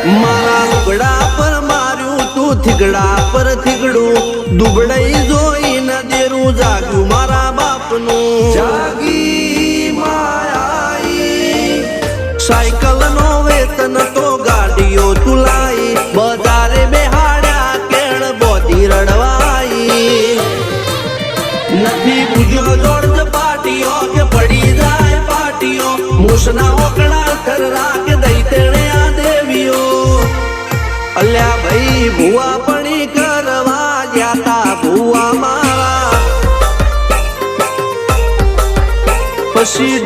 મારા લુગડા પર માર્યું તું થીગડા પર થીગડું દુબળાઈ જોઈને દેરું જાગ્યું મારા બાપનું જાગી માયાઈ સાયકલ નો વેતન તો ગાડીઓ તુલાઈ બજારે બેહાડ્યા કેણ બોધી રડવાઈ નથી પૂજ્યો જોડ પાટીઓ કે પડી જાય પાટીઓ મૂસના ઓકડા કર રાખ દઈ તેણે આ દેવીઓ અલ્યા ભાઈ ભુવા પણી કરવા જાતા ભુવા મારા પછી